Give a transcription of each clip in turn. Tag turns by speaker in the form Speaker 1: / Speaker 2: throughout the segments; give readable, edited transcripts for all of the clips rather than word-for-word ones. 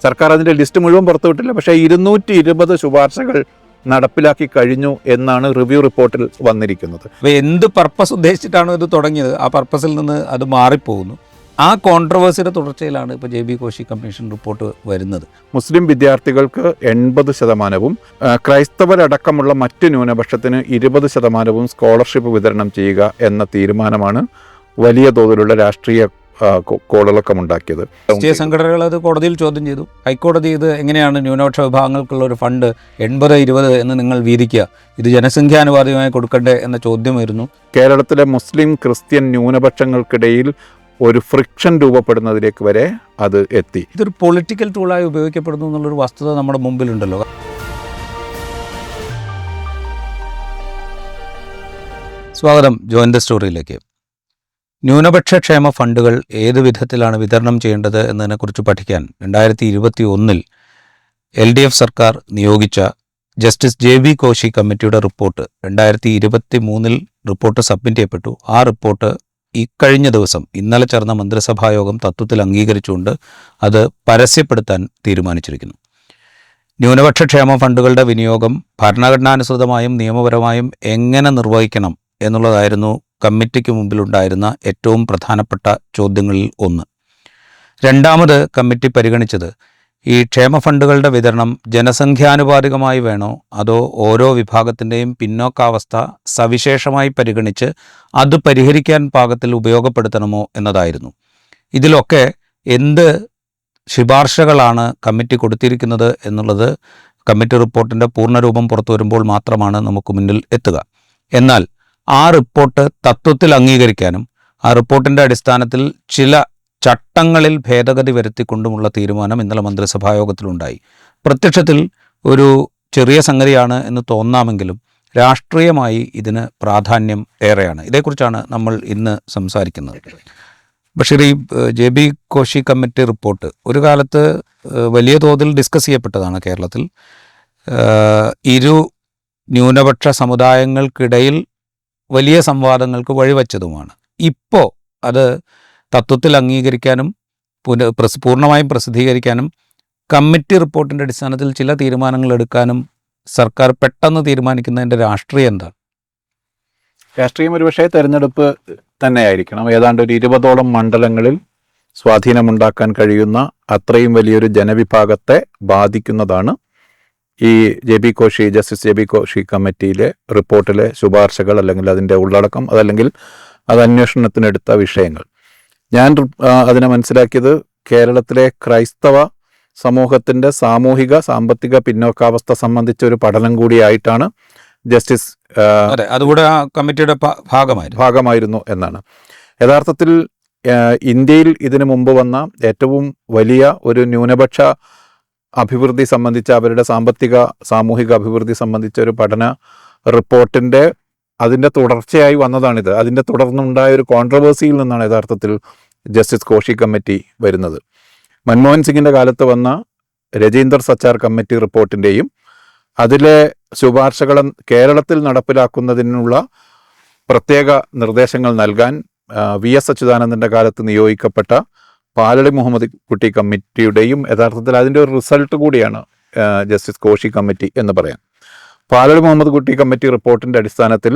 Speaker 1: സർക്കാർ അതിൻ്റെ ലിസ്റ്റ് മുഴുവൻ പുറത്തുവിട്ടില്ല. പക്ഷേ 220 ശുപാർശകൾ നടപ്പിലാക്കി കഴിഞ്ഞു എന്നാണ് റിവ്യൂ റിപ്പോർട്ടിൽ വന്നിരിക്കുന്നത്.
Speaker 2: അപ്പോൾ എന്ത് പർപ്പസ് ഉദ്ദേശിച്ചിട്ടാണ് ഇത് തുടങ്ങിയത്, ആ പർപ്പസിൽ നിന്ന് അത് മാറിപ്പോകുന്നു. ആ കോൺട്രവേഴ്സിയുടെ തുടർച്ചയിലാണ് ഇപ്പോൾ JB കോശി കമ്മീഷൻ റിപ്പോർട്ട് വരുന്നത്.
Speaker 1: മുസ്ലിം വിദ്യാർത്ഥികൾക്ക് 80%, ക്രൈസ്തവരടക്കമുള്ള മറ്റ് ന്യൂനപക്ഷത്തിന് 20% സ്കോളർഷിപ്പ് വിതരണം ചെയ്യുക എന്ന തീരുമാനമാണ് വലിയ തോതിലുള്ള രാഷ്ട്രീയ കോളിളക്കമുണ്ടാക്കിയത്.
Speaker 2: രാഷ്ട്രീയ സംഘടനകൾ അത് കോടതിയിൽ ചോദ്യം ചെയ്തു. ഹൈക്കോടതി ഇത് എങ്ങനെയാണ് ന്യൂനപക്ഷ വിഭാഗങ്ങൾക്കുള്ള ഒരു ഫണ്ട് 80-20 എന്ന് നിങ്ങൾ വീതിക്കുക, ഇത് ജനസംഖ്യാനുപാതികമായി കൊടുക്കണ്ടേ എന്ന ചോദ്യം വരുന്നു.
Speaker 1: കേരളത്തിലെ മുസ്ലിം ക്രിസ്ത്യൻ ന്യൂനപക്ഷങ്ങൾക്കിടയിൽ ഒരു ഫ്രിക്ഷൻ രൂപപ്പെടുന്നതിലേക്ക് വരെ അത് എത്തി.
Speaker 2: ഇതൊരു പൊളിറ്റിക്കൽ ടൂളായി ഉപയോഗിക്കപ്പെടുന്നു എന്നുള്ളൊരു വസ്തുത നമ്മുടെ മുമ്പിലുണ്ടല്ലോ. സ്വാഗതം ജോയിൻ ദ സ്റ്റോറിയിലേക്ക്. ന്യൂനപക്ഷ ക്ഷേമ ഫണ്ടുകൾ ഏത് വിധത്തിലാണ് വിതരണം ചെയ്യേണ്ടത് എന്നതിനെക്കുറിച്ച് പഠിക്കാൻ 2021 LDF സർക്കാർ നിയോഗിച്ച ജസ്റ്റിസ് JB കോശി കമ്മിറ്റിയുടെ റിപ്പോർട്ട് 2023 റിപ്പോർട്ട് സബ്മിറ്റ് ചെയ്യപ്പെട്ടു. ആ റിപ്പോർട്ട് ഇക്കഴിഞ്ഞ ദിവസം ഇന്നലെ ചേർന്ന മന്ത്രിസഭായോഗം തത്വത്തിൽ അംഗീകരിച്ചുകൊണ്ട് അത് പരസ്യപ്പെടുത്താൻ തീരുമാനിച്ചിരിക്കുന്നു. ന്യൂനപക്ഷ ക്ഷേമ ഫണ്ടുകളുടെ വിനിയോഗം ഭരണഘടനാനുസൃതമായും നിയമപരമായും എങ്ങനെ നിർവഹിക്കണം എന്നുള്ളതായിരുന്നു കമ്മിറ്റിക്ക് മുമ്പിലുണ്ടായിരുന്ന ഏറ്റവും പ്രധാനപ്പെട്ട ചോദ്യങ്ങളിൽ ഒന്ന്. രണ്ടാമത് കമ്മിറ്റി പരിഗണിച്ചത് ഈ ക്ഷേമ ഫണ്ടുകളുടെ വിതരണം ജനസംഖ്യാനുപാതികമായി വേണോ അതോ ഓരോ വിഭാഗത്തിൻ്റെയും പിന്നോക്കാവസ്ഥ സവിശേഷമായി പരിഗണിച്ച് അത് പരിഹരിക്കാൻ പാകത്തിൽ ഉപയോഗപ്പെടുത്തണമോ എന്നതായിരുന്നു. ഇതിലൊക്കെ എന്ത് ശുപാർശകളാണ് കമ്മിറ്റി കൊടുത്തിരിക്കുന്നത് എന്നുള്ളത് കമ്മിറ്റി റിപ്പോർട്ടിൻ്റെ പൂർണ്ണരൂപം പുറത്തു വരുമ്പോൾ മാത്രമാണ് നമുക്ക് മുന്നിൽ എത്തുക. എന്നാൽ ആ റിപ്പോർട്ട് തത്വത്തിൽ അംഗീകരിക്കാനും ആ റിപ്പോർട്ടിൻ്റെ അടിസ്ഥാനത്തിൽ ചില ചട്ടങ്ങളിൽ ഭേദഗതി വരുത്തിക്കൊണ്ടുമുള്ള തീരുമാനം ഇന്നലെ മന്ത്രിസഭായോഗത്തിലുണ്ടായി. പ്രത്യക്ഷത്തിൽ ഒരു ചെറിയ സംഗതിയാണ് എന്ന് തോന്നാമെങ്കിലും രാഷ്ട്രീയമായി ഇതിന് പ്രാധാന്യം ഏറെയാണ്. ഇതേക്കുറിച്ചാണ് നമ്മൾ ഇന്ന് സംസാരിക്കുന്നത്. ബഷീർ, ഈ JB കോശി കമ്മിറ്റി റിപ്പോർട്ട് ഒരു കാലത്ത് വലിയ തോതിൽ ഡിസ്കസ് ചെയ്യപ്പെട്ടതാണ് കേരളത്തിൽ. ഇരു ന്യൂനപക്ഷ സമുദായങ്ങൾക്കിടയിൽ വലിയ സംവാദങ്ങൾക്ക് വഴിവെച്ചതുമാണ്. ഇപ്പോൾ അത് തത്വത്തിൽ അംഗീകരിക്കാനും പൂർണ്ണമായും പ്രസിദ്ധീകരിക്കാനും കമ്മിറ്റി റിപ്പോർട്ടിൻ്റെ അടിസ്ഥാനത്തിൽ ചില തീരുമാനങ്ങൾ എടുക്കാനും സർക്കാർ പെട്ടെന്ന് തീരുമാനിക്കുന്നതിൻ്റെ രാഷ്ട്രീയം എന്താണ്?
Speaker 1: രാഷ്ട്രീയം ഒരുപക്ഷെ തെരഞ്ഞെടുപ്പ് തന്നെയായിരിക്കണം. ഏതാണ്ട് ഒരു 20ഓളം മണ്ഡലങ്ങളിൽ സ്വാധീനമുണ്ടാക്കാൻ കഴിയുന്ന അത്രയും വലിയൊരു ജനവിഭാഗത്തെ ബാധിക്കുന്നതാണ് ഈ ജസ്റ്റിസ് JB കോശി കമ്മിറ്റിയിലെ റിപ്പോർട്ടിലെ ശുപാർശകൾ, അല്ലെങ്കിൽ അതിൻ്റെ ഉള്ളടക്കം, അതല്ലെങ്കിൽ അത് അന്വേഷണത്തിനെടുത്ത വിഷയങ്ങൾ. ഞാൻ അതിനെ മനസ്സിലാക്കിയത് കേരളത്തിലെ ക്രൈസ്തവ സമൂഹത്തിൻ്റെ സാമൂഹിക സാമ്പത്തിക പിന്നോക്കാവസ്ഥ സംബന്ധിച്ച ഒരു പഠനം കൂടിയായിട്ടാണ് ജസ്റ്റിസ്
Speaker 2: അതുകൂടെ ആ കമ്മിറ്റിയുടെ
Speaker 1: ഭാഗമായിരുന്നു എന്നാണ്. യഥാർത്ഥത്തിൽ ഇന്ത്യയിൽ ഇതിനു മുമ്പ് വന്ന ഏറ്റവും വലിയ ഒരു ന്യൂനപക്ഷ അഭിവൃദ്ധി സംബന്ധിച്ച, അവരുടെ സാമൂഹിക അഭിവൃദ്ധി സംബന്ധിച്ച ഒരു പഠന റിപ്പോർട്ടിൻ്റെ അതിൻ്റെ തുടർച്ചയായി വന്നതാണിത്. അതിൻ്റെ തുടർന്നുണ്ടായ ഒരു കോൺട്രവേഴ്സിയിൽ നിന്നാണ് യഥാർത്ഥത്തിൽ ജസ്റ്റിസ് കോശി കമ്മിറ്റി വരുന്നത്. മൻമോഹൻ സിംഗിൻ്റെ കാലത്ത് വന്ന രജീന്ദർ സച്ചാർ കമ്മിറ്റി റിപ്പോർട്ടിൻ്റെയും അതിലെ ശുപാർശകൾ കേരളത്തിൽ നടപ്പിലാക്കുന്നതിനുള്ള പ്രത്യേക നിർദ്ദേശങ്ങൾ നൽകാൻ VS അച്യുതാനന്ദൻ്റെ കാലത്ത് നിയോഗിക്കപ്പെട്ട പാലളി മുഹമ്മദ് കുട്ടി കമ്മിറ്റിയുടെയും യഥാർത്ഥത്തിൽ അതിൻ്റെ ഒരു റിസൾട്ട് കൂടിയാണ് ജസ്റ്റിസ് കോശി കമ്മിറ്റി എന്ന് പറയാം. പാലളി മുഹമ്മദ് കുട്ടി കമ്മിറ്റി റിപ്പോർട്ടിൻ്റെ അടിസ്ഥാനത്തിൽ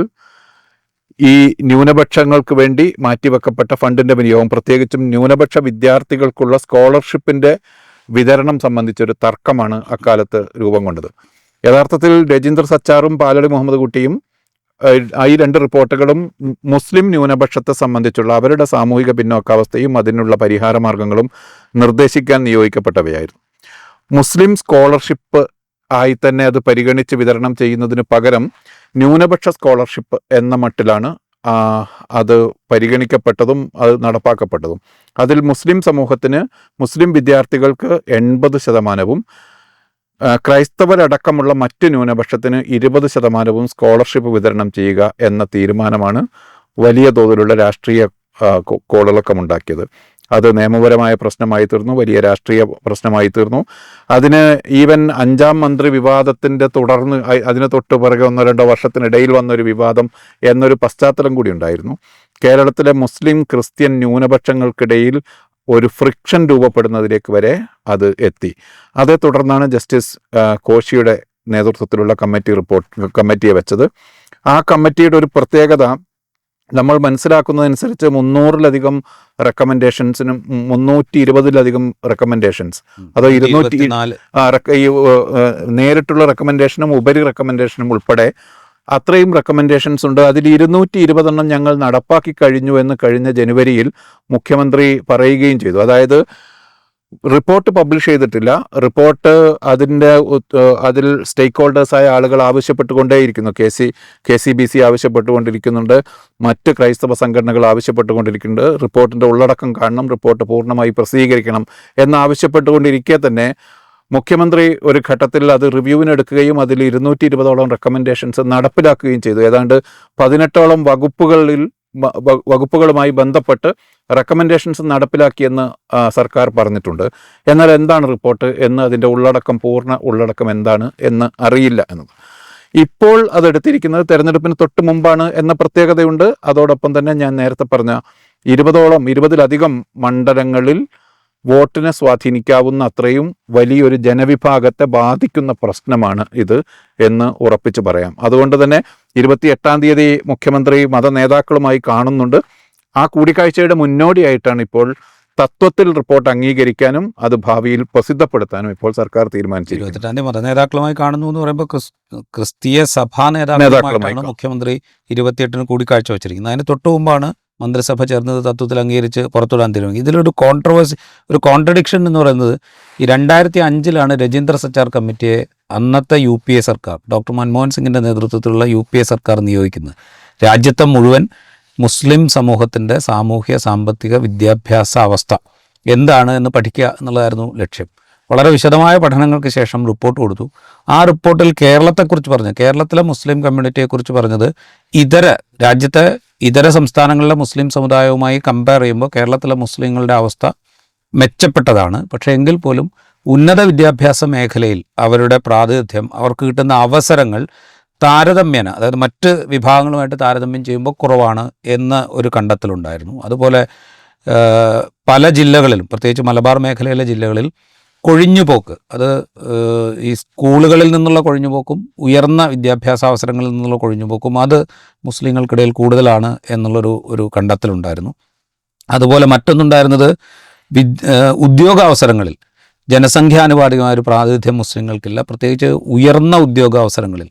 Speaker 1: ഈ ന്യൂനപക്ഷങ്ങൾക്ക് വേണ്ടി മാറ്റിവെക്കപ്പെട്ട ഫണ്ടിൻ്റെ വിനിയോഗം, പ്രത്യേകിച്ചും ന്യൂനപക്ഷ വിദ്യാർത്ഥികൾക്കുള്ള സ്കോളർഷിപ്പിൻ്റെ വിതരണം സംബന്ധിച്ചൊരു തർക്കമാണ് അക്കാലത്ത് രൂപം കൊണ്ടത്. യഥാർത്ഥത്തിൽ രജീന്ദർ സച്ചാറും പാലളി മുഹമ്മദ് കുട്ടിയും ഈ രണ്ട് റിപ്പോർട്ടുകളും മുസ്ലിം ന്യൂനപക്ഷത്തെ സംബന്ധിച്ചുള്ള അവരുടെ സാമൂഹിക പിന്നോക്കാവസ്ഥയും അതിനുള്ള പരിഹാര മാർഗങ്ങളും നിർദ്ദേശിക്കാൻ നിയോഗിക്കപ്പെട്ടവയായിരുന്നു. മുസ്ലിം സ്കോളർഷിപ്പ് ആയി തന്നെ അത് പരിഗണിച്ച് വിതരണം ചെയ്യുന്നതിന് പകരം ന്യൂനപക്ഷ സ്കോളർഷിപ്പ് എന്ന മട്ടിലാണ് അത് പരിഗണിക്കപ്പെട്ടതും അത് നടപ്പാക്കപ്പെട്ടതും. അതിൽ മുസ്ലിം സമൂഹത്തിന്, മുസ്ലിം വിദ്യാർത്ഥികൾക്ക് 80%, ക്രൈസ്തവരടക്കമുള്ള മറ്റ് ന്യൂനപക്ഷത്തിന് 20% സ്കോളർഷിപ്പ് വിതരണം ചെയ്യുക എന്ന തീരുമാനമാണ് വലിയ തോതിലുള്ള രാഷ്ട്രീയ കോളിളക്കമുണ്ടാക്കിയത്. അത് നിയമപരമായ പ്രശ്നമായി തീർന്നു, വലിയ രാഷ്ട്രീയ പ്രശ്നമായി തീർന്നു. അതിന് ഈവൻ 5ാം മന്ത്രി വിവാദത്തിൻ്റെ തുടർന്ന് അതിന് തൊട്ട് പിറകെ 1-2 വർഷത്തിനിടയിൽ വന്നൊരു വിവാദം എന്നൊരു പശ്ചാത്തലം കൂടി ഉണ്ടായിരുന്നു. കേരളത്തിലെ മുസ്ലിം ക്രിസ്ത്യൻ ന്യൂനപക്ഷങ്ങൾക്കിടയിൽ ഒരു ഫ്രിക്ഷൻ രൂപപ്പെടുന്നതിലേക്ക് വരെ അത് എത്തി. അതേ തുടർന്നാണ് ജസ്റ്റിസ് കോശിയുടെ നേതൃത്വത്തിലുള്ള കമ്മിറ്റിയെ വെച്ചത്. ആ കമ്മിറ്റിയുടെ ഒരു പ്രത്യേകത നമ്മൾ മനസ്സിലാക്കുന്നതനുസരിച്ച് 300-ലധികം റെക്കമെൻഡേഷൻസിനും 320-ലധികം റെക്കമെൻഡേഷൻസ്, അതോ 200 ഈ നേരിട്ടുള്ള റെക്കമെൻഡേഷനും ഉപരി റെക്കമെൻഡേഷനും ഉൾപ്പെടെ അത്രയും റെക്കമെൻഡേഷൻസ് ഉണ്ട്. അതിൽ 220 ഞങ്ങൾ നടപ്പാക്കി കഴിഞ്ഞു എന്ന് കഴിഞ്ഞ ജനുവരിയിൽ മുഖ്യമന്ത്രി പറയുകയും ചെയ്തു. അതായത് റിപ്പോർട്ട് പബ്ലിഷ് ചെയ്തിട്ടില്ല. റിപ്പോർട്ട് അതിൽ സ്റ്റേക്ക് ഹോൾഡേഴ്സായ ആളുകൾ ആവശ്യപ്പെട്ടുകൊണ്ടേയിരിക്കുന്നു. KCBC ആവശ്യപ്പെട്ടുകൊണ്ടിരിക്കുന്നുണ്ട്, മറ്റ് ക്രൈസ്തവ സംഘടനകൾ ആവശ്യപ്പെട്ടുകൊണ്ടിരിക്കുന്നുണ്ട്. റിപ്പോർട്ടിൻ്റെ ഉള്ളടക്കം കാണണം, റിപ്പോർട്ട് പൂർണ്ണമായി പ്രസിദ്ധീകരിക്കണം എന്നാവശ്യപ്പെട്ടുകൊണ്ടിരിക്കെ തന്നെ മുഖ്യമന്ത്രി ഒരു ഘട്ടത്തിൽ അത് റിവ്യൂവിനെടുക്കുകയും അതിൽ 220ഓളം റെക്കമെൻഡേഷൻസ് നടപ്പിലാക്കുകയും ചെയ്തു. ഏതാണ്ട് 18ഓളം വകുപ്പുകളുമായി ബന്ധപ്പെട്ട് റെക്കമെൻഡേഷൻസ് നടപ്പിലാക്കിയെന്ന് സർക്കാർ പറഞ്ഞിട്ടുണ്ട്. എന്നാൽ എന്താണ് റിപ്പോർട്ട് എന്ന്, അതിൻ്റെ പൂർണ്ണ ഉള്ളടക്കം എന്താണ് എന്ന് അറിയില്ല എന്നത്. ഇപ്പോൾ അതെടുത്തിരിക്കുന്നത് തെരഞ്ഞെടുപ്പിന് തൊട്ട് മുമ്പാണ് എന്ന പ്രത്യേകതയുണ്ട്. അതോടൊപ്പം തന്നെ ഞാൻ നേരത്തെ പറഞ്ഞ 20-ലധികം മണ്ഡലങ്ങളിൽ വോട്ടിനെ സ്വാധീനിക്കാവുന്ന അത്രയും വലിയൊരു ജനവിഭാഗത്തെ ബാധിക്കുന്ന പ്രശ്നമാണ് ഇത് എന്ന് ഉറപ്പിച്ച് പറയാം. അതുകൊണ്ട് തന്നെ 28-ാം തീയതി മുഖ്യമന്ത്രി മതനേതാക്കളുമായി കാണുന്നുണ്ട്. ആ കൂടിക്കാഴ്ചയുടെ മുന്നോടിയായിട്ടാണ് ഇപ്പോൾ തത്വത്തിൽ റിപ്പോർട്ട് അംഗീകരിക്കാനും അത് ഭാവിയിൽ പ്രസിദ്ധപ്പെടുത്താനും ഇപ്പോൾ സർക്കാർ തീരുമാനിച്ചിരിക്കുന്നത്.
Speaker 2: 28-ാം തീയതി മതനേതാക്കളുമായി കാണുന്നു എന്ന് പറയുമ്പോൾ ക്രിസ്തീയ സഭാ നേതാക്കളുമായിട്ടാണ് മുഖ്യമന്ത്രി 28-ന് കൂടിക്കാഴ്ച വെച്ചിരിക്കുന്നത്. അതിന് തൊട്ടു മുമ്പാണ് മന്ത്രിസഭ ചേർന്നത് തത്വത്തിൽ അംഗീകരിച്ച് പുറത്തുവിടാൻ തീരുമാനിക്കും. ഇതിലൊരു ഒരു കോൺട്രഡിക്ഷൻ എന്ന് പറയുന്നത്, ഈ 2005-ലാണ് രജീന്ദ്ര സച്ചാർ കമ്മിറ്റിയെ അന്നത്തെ UPA സർക്കാർ, ഡോക്ടർ മൻമോഹൻ സിംഗിൻ്റെ നേതൃത്വത്തിലുള്ള UPA സർക്കാർ നിയോഗിക്കുന്നത്. രാജ്യത്തെ മുഴുവൻ മുസ്ലിം സമൂഹത്തിൻ്റെ സാമൂഹ്യ സാമ്പത്തിക വിദ്യാഭ്യാസ അവസ്ഥ എന്താണ് എന്ന് പഠിക്കുക എന്നുള്ളതായിരുന്നു ലക്ഷ്യം. വളരെ വിശദമായ പഠനങ്ങൾക്ക് ശേഷം റിപ്പോർട്ട് കൊടുത്തു. ആ റിപ്പോർട്ടിൽ കേരളത്തിലെ മുസ്ലിം കമ്മ്യൂണിറ്റിയെക്കുറിച്ച് പറഞ്ഞത് രാജ്യത്തെ ഇതര സംസ്ഥാനങ്ങളിലെ മുസ്ലിം സമുദായവുമായി കമ്പയർ ചെയ്യുമ്പോൾ കേരളത്തിലെ മുസ്ലിങ്ങളുടെ അവസ്ഥ മെച്ചപ്പെട്ടതാണ്. പക്ഷേ എങ്കിൽ പോലും ഉന്നത വിദ്യാഭ്യാസ മേഖലയിൽ അവരുടെ പ്രാതിനിധ്യം, അവർക്ക് കിട്ടുന്ന അവസരങ്ങൾ താരതമ്യേന, അതായത് മറ്റ് വിഭാഗങ്ങളുമായിട്ട് താരതമ്യം ചെയ്യുമ്പോൾ കുറവാണ് എന്ന ഒരു കണ്ടെത്തലുണ്ടായിരുന്നു. അതുപോലെ പല ജില്ലകളിലും, പ്രത്യേകിച്ച് മലബാർ മേഖലയിലെ ജില്ലകളിൽ കൊഴിഞ്ഞുപോക്ക്, അത് ഈ സ്കൂളുകളിൽ നിന്നുള്ള കൊഴിഞ്ഞുപോക്കും ഉയർന്ന വിദ്യാഭ്യാസ അവസരങ്ങളിൽ നിന്നുള്ള കൊഴിഞ്ഞുപോക്കും അത് മുസ്ലിങ്ങൾക്കിടയിൽ കൂടുതലാണ് എന്നുള്ളൊരു കണ്ടെത്തലുണ്ടായിരുന്നു. അതുപോലെ മറ്റൊന്നുണ്ടായിരുന്നത് ഉദ്യോഗാവസരങ്ങളിൽ ജനസംഖ്യാനുപാതികമായ ഒരു പ്രാതിനിധ്യം മുസ്ലിങ്ങൾക്കില്ല. പ്രത്യേകിച്ച് ഉയർന്ന ഉദ്യോഗാവസരങ്ങളിൽ,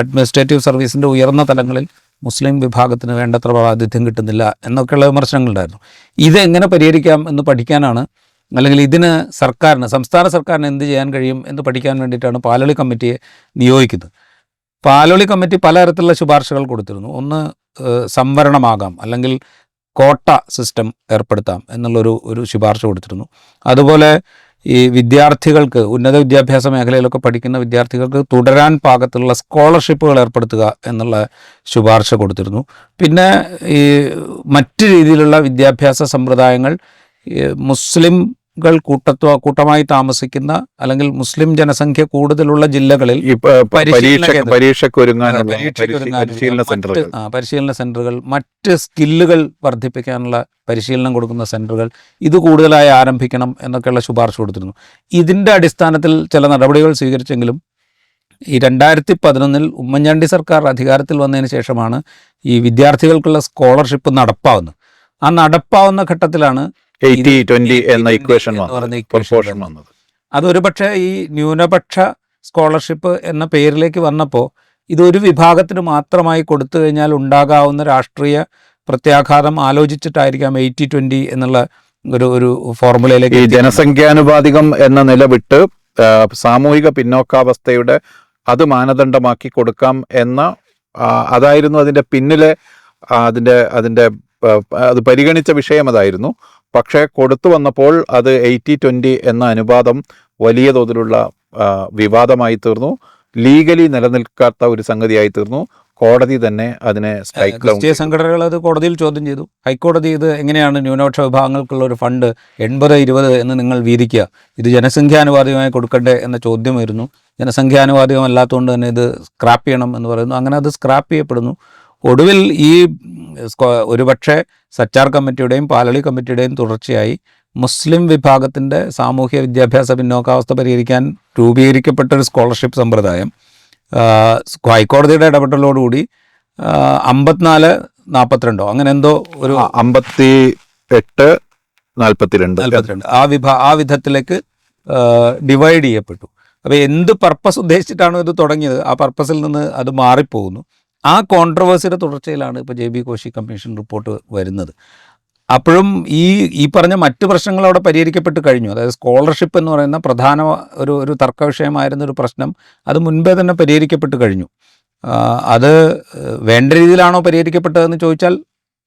Speaker 2: അഡ്മിനിസ്ട്രേറ്റീവ് സർവീസിൻ്റെ ഉയർന്ന തലങ്ങളിൽ മുസ്ലിം വിഭാഗത്തിന് വേണ്ടത്ര പ്രാതിനിധ്യം കിട്ടുന്നില്ല എന്നൊക്കെയുള്ള വിമർശനങ്ങളുണ്ടായിരുന്നു. ഇതെങ്ങനെ പരിഹരിക്കാം എന്ന് പഠിക്കാനാണ്, അല്ലെങ്കിൽ ഇതിന് സംസ്ഥാന സർക്കാരിന് എന്ത് ചെയ്യാൻ കഴിയും എന്ന് പഠിക്കാൻ വേണ്ടിയിട്ടാണ് പാലോളി കമ്മിറ്റിയെ നിയോഗിക്കുന്നത്. പാലോളി കമ്മിറ്റി പലതരത്തിലുള്ള ശുപാർശകൾ കൊടുത്തിരുന്നു. ഒന്ന്, സംവരണമാകാം, അല്ലെങ്കിൽ കോട്ട സിസ്റ്റം ഏർപ്പെടുത്താം എന്നുള്ളൊരു ശുപാർശ കൊടുത്തിരുന്നു. അതുപോലെ ഈ വിദ്യാർത്ഥികൾക്ക്, ഉന്നത വിദ്യാഭ്യാസ മേഖലയിലൊക്കെ പഠിക്കുന്ന വിദ്യാർത്ഥികൾക്ക് തുടരാൻ പാകത്തിലുള്ള സ്കോളർഷിപ്പുകൾ ഏർപ്പെടുത്തുക എന്നുള്ള ശുപാർശ കൊടുത്തിരുന്നു. പിന്നെ ഈ മറ്റ് രീതിയിലുള്ള വിദ്യാഭ്യാസ സമ്പ്രദായങ്ങൾ മുസ്ലിംകൾ കൂട്ടമായി താമസിക്കുന്ന, അല്ലെങ്കിൽ മുസ്ലിം ജനസംഖ്യ കൂടുതലുള്ള ജില്ലകളിൽ പരിശീലന സെന്ററുകൾ, മറ്റ് സ്കില്ലുകൾ വർദ്ധിപ്പിക്കാനുള്ള പരിശീലനം കൊടുക്കുന്ന സെന്ററുകൾ ഇത് കൂടുതലായി ആരംഭിക്കണം എന്നൊക്കെയുള്ള ശുപാർശ കൊടുത്തിരുന്നു. ഇതിൻ്റെ അടിസ്ഥാനത്തിൽ ചില നടപടികൾ സ്വീകരിച്ചെങ്കിലും ഈ 2011 ഉമ്മൻചാണ്ടി സർക്കാർ അധികാരത്തിൽ വന്നതിന് ശേഷമാണ് ഈ വിദ്യാർത്ഥികൾക്കുള്ള സ്കോളർഷിപ്പ് നടപ്പാവുന്നത്. ആ നടപ്പാവുന്ന ഘട്ടത്തിലാണ്
Speaker 1: 80-20 എന്ന ഇക്വേഷൻ വന്നത്.
Speaker 2: അതൊരു പക്ഷേ ഈ ന്യൂനപക്ഷ സ്കോളർഷിപ്പ് എന്ന പേരിലേക്ക് വന്നപ്പോൾ ഇതൊരു വിഭാഗത്തിന് മാത്രമായി കൊടുത്തു കഴിഞ്ഞാൽ ഉണ്ടാകാവുന്ന രാഷ്ട്രീയ പ്രത്യാഘാതം ആലോചിച്ചിട്ടായിരിക്കാം 80-20 എന്നുള്ള ഒരു ഫോർമുലയിലേക്ക്.
Speaker 1: ഈ ജനസംഖ്യാനുപാതികം എന്ന നില വിട്ട് സാമൂഹിക പിന്നോക്കാവസ്ഥയുടെ അത് മാനദണ്ഡമാക്കി കൊടുക്കാം എന്ന അതായിരുന്നു അതിൻ്റെ പിന്നിലെ അത് പരിഗണിച്ച വിഷയം അതായിരുന്നു. പക്ഷേ കൊടുത്തു വന്നപ്പോൾ അത് 80-20 എന്ന അനുപാതം വലിയ തോതിലുള്ള വിവാദമായി തീർന്നു. ലീഗലി നിലനിൽക്കാത്ത ഒരു സംഗതിയായി തീർന്നു. കോടതി തന്നെ അതിനെ
Speaker 2: ക്രിസ്തീയ സംഘടനകൾ അത് കോടതിയിൽ ചോദ്യം ചെയ്തു. ഹൈക്കോടതി ഇത് എങ്ങനെയാണ് ന്യൂനപക്ഷ വിഭാഗങ്ങൾക്കുള്ള ഒരു ഫണ്ട് 80-20 എന്ന് നിങ്ങൾ വീതിക്കുക, ഇത് ജനസംഖ്യാനുപാതികമായി കൊടുക്കണ്ടേ എന്ന ചോദ്യം വരുന്നു. ജനസംഖ്യാനുപാതികമല്ലാത്തതുകൊണ്ട് തന്നെ ഇത് സ്ക്രാപ്പ് ചെയ്യണം എന്ന് പറയുന്നു. അങ്ങനെ അത് സ്ക്രാപ്പ് ചെയ്യപ്പെടുന്നു. ഒടുവിൽ ഈ ഒരുപക്ഷെ സച്ചാർ കമ്മിറ്റിയുടെയും പാലളി കമ്മിറ്റിയുടെയും തുടർച്ചയായി മുസ്ലിം വിഭാഗത്തിൻ്റെ സാമൂഹ്യ വിദ്യാഭ്യാസ പിന്നോക്കാവസ്ഥ പരിഹരിക്കാൻ രൂപീകരിക്കപ്പെട്ട ഒരു സ്കോളർഷിപ്പ് സമ്പ്രദായം ഹൈക്കോടതിയുടെ ഇടപെടലോടുകൂടി 54-42 അങ്ങനെ എന്തോ ഒരു
Speaker 1: 58-42
Speaker 2: ആ വിധത്തിലേക്ക് ഡിവൈഡ് ചെയ്യപ്പെട്ടു. അപ്പോൾ എന്ത് പർപ്പസ് ഉദ്ദേശിച്ചിട്ടാണോ ഇത് തുടങ്ങിയത്, ആ പർപ്പസിൽ നിന്ന് അത് മാറിപ്പോകുന്നു. ആ കോൺട്രവേഴ്സിയുടെ തുടർച്ചയിലാണ് ഇപ്പോൾ JB കോശി കമ്മീഷൻ റിപ്പോർട്ട് വരുന്നത്. അപ്പോഴും ഈ പറഞ്ഞ മറ്റ് പ്രശ്നങ്ങൾ അവിടെ പരിഹരിക്കപ്പെട്ട് കഴിഞ്ഞു. അതായത് സ്കോളർഷിപ്പ് എന്ന് പറയുന്ന പ്രധാന ഒരു തർക്ക വിഷയമായിരുന്ന ഒരു പ്രശ്നം അത് മുൻപേ തന്നെ പരിഹരിക്കപ്പെട്ട് കഴിഞ്ഞു. അത് വേണ്ട രീതിയിലാണോ പരിഹരിക്കപ്പെട്ടതെന്ന് ചോദിച്ചാൽ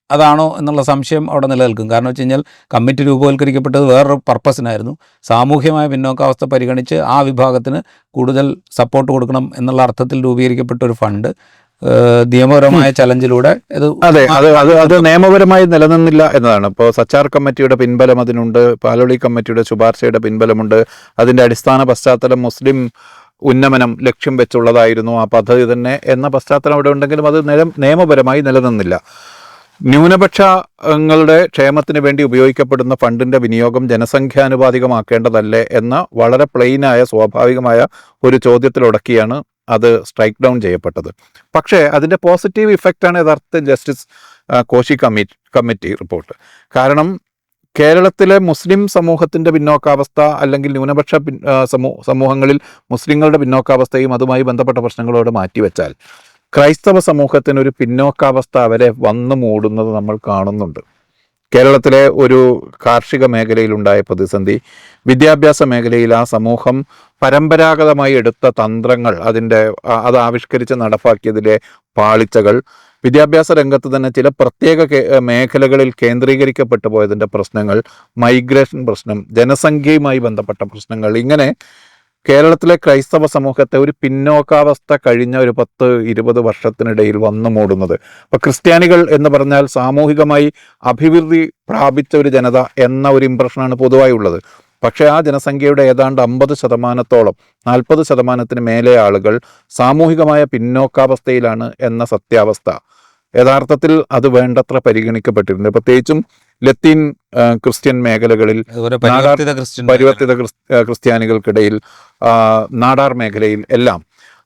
Speaker 2: അതാണോ എന്നുള്ള സംശയം അവിടെ നിലനിൽക്കും. കാരണം വെച്ച് കഴിഞ്ഞാൽ കമ്മിറ്റി രൂപവൽക്കരിക്കപ്പെട്ടത് വേറൊരു പർപ്പസിനായിരുന്നു. സാമൂഹ്യമായ പിന്നോക്കാവസ്ഥ പരിഗണിച്ച് ആ വിഭാഗത്തിന് കൂടുതൽ സപ്പോർട്ട് കൊടുക്കണം എന്നുള്ള അർത്ഥത്തിൽ രൂപീകരിക്കപ്പെട്ട ഒരു ഫണ്ട് നിയമപരമായ ചലഞ്ചിലൂടെ
Speaker 1: അത് നിയമപരമായി നിലനിന്നില്ല എന്നതാണ്. ഇപ്പോൾ സച്ചാർ കമ്മിറ്റിയുടെ പിൻബലം അതിനുണ്ട്, പാലോളി കമ്മിറ്റിയുടെ ശുപാർശയുടെ പിൻബലമുണ്ട്. അതിൻ്റെ അടിസ്ഥാന പശ്ചാത്തലം മുസ്ലിം ഉന്നമനം ലക്ഷ്യം വെച്ചുള്ളതായിരുന്നു ആ പദ്ധതി തന്നെ എന്ന പശ്ചാത്തലം അവിടെ ഉണ്ടെങ്കിലും അത് നിയമപരമായി നിലനിന്നില്ല. ന്യൂനപക്ഷങ്ങളുടെ ക്ഷേമത്തിന് വേണ്ടി ഉപയോഗിക്കപ്പെടുന്ന ഫണ്ടിൻ്റെ വിനിയോഗം ജനസംഖ്യാനുപാതികമാക്കേണ്ടതല്ലേ എന്ന വളരെ പ്ലെയിനായ സ്വാഭാവികമായ ഒരു ചോദ്യത്തിലുടക്കിയാണ് അത് സ്ട്രൈക്ക് ഡൗൺ ചെയ്യപ്പെട്ടത്. പക്ഷേ അതിൻ്റെ പോസിറ്റീവ് ഇഫക്റ്റാണ് യഥാർത്ഥത്തിൽ ജസ്റ്റിസ് കോശി കമ്മിറ്റി റിപ്പോർട്ട്. കാരണം കേരളത്തിലെ മുസ്ലിം സമൂഹത്തിൻ്റെ പിന്നോക്കാവസ്ഥ അല്ലെങ്കിൽ ന്യൂനപക്ഷ സമൂഹങ്ങളിൽ മുസ്ലിങ്ങളുടെ പിന്നോക്കാവസ്ഥയും അതുമായി ബന്ധപ്പെട്ട പ്രശ്നങ്ങളോട് മാറ്റിവെച്ചാൽ ക്രൈസ്തവ സമൂഹത്തിനൊരു പിന്നോക്കാവസ്ഥ അവരെ വന്നു മൂടുന്നത് നമ്മൾ കാണുന്നുണ്ട്. കേരളത്തിലെ ഒരു കാർഷിക മേഖലയിലുണ്ടായ പ്രതിസന്ധി, വിദ്യാഭ്യാസ മേഖലയിൽ ആ സമൂഹം പരമ്പരാഗതമായി എടുത്ത തന്ത്രങ്ങൾ, അത് ആവിഷ്കരിച്ച് നടപ്പാക്കിയതിലെ പാളിച്ചകൾ, വിദ്യാഭ്യാസ രംഗത്ത് തന്നെ ചില പ്രത്യേക മേഖലകളിൽ കേന്ദ്രീകരിക്കപ്പെട്ടു പോയതിൻ്റെ പ്രശ്നങ്ങൾ, മൈഗ്രേഷൻ പ്രശ്നം, ജനസംഖ്യയുമായി ബന്ധപ്പെട്ട പ്രശ്നങ്ങൾ, ഇങ്ങനെ കേരളത്തിലെ ക്രൈസ്തവ സമൂഹത്തെ ഒരു പിന്നോക്കാവസ്ഥ കഴിഞ്ഞ ഒരു 10-20 വർഷത്തിനിടയിൽ വന്നു മൂടുന്നത്. അപ്പോൾ ക്രിസ്ത്യാനികൾ എന്ന് പറഞ്ഞാൽ സാമൂഹികമായി അഭിവൃദ്ധി പ്രാപിച്ച ഒരു ജനത എന്ന ഒരു ഇംപ്രഷനാണ് പൊതുവായി ഉള്ളത്. പക്ഷേ ആ ജനസംഖ്യയുടെ ഏതാണ്ട് 50%, 40% മേലെ ആളുകൾ സാമൂഹികമായ പിന്നോക്കാവസ്ഥയിലാണ് എന്ന സത്യാവസ്ഥ യഥാർത്ഥത്തിൽ അത് വേണ്ടത്ര പരിഗണിക്കപ്പെട്ടിട്ടുണ്ട്. പ്രത്യേകിച്ചും ലത്തീൻ ക്രിസ്ത്യൻ മേഖലകളിൽ, പരിവർത്തിത ക്രിസ്ത്യാനികൾക്കിടയിൽ, നാടാർ മേഖലയിൽ എല്ലാം.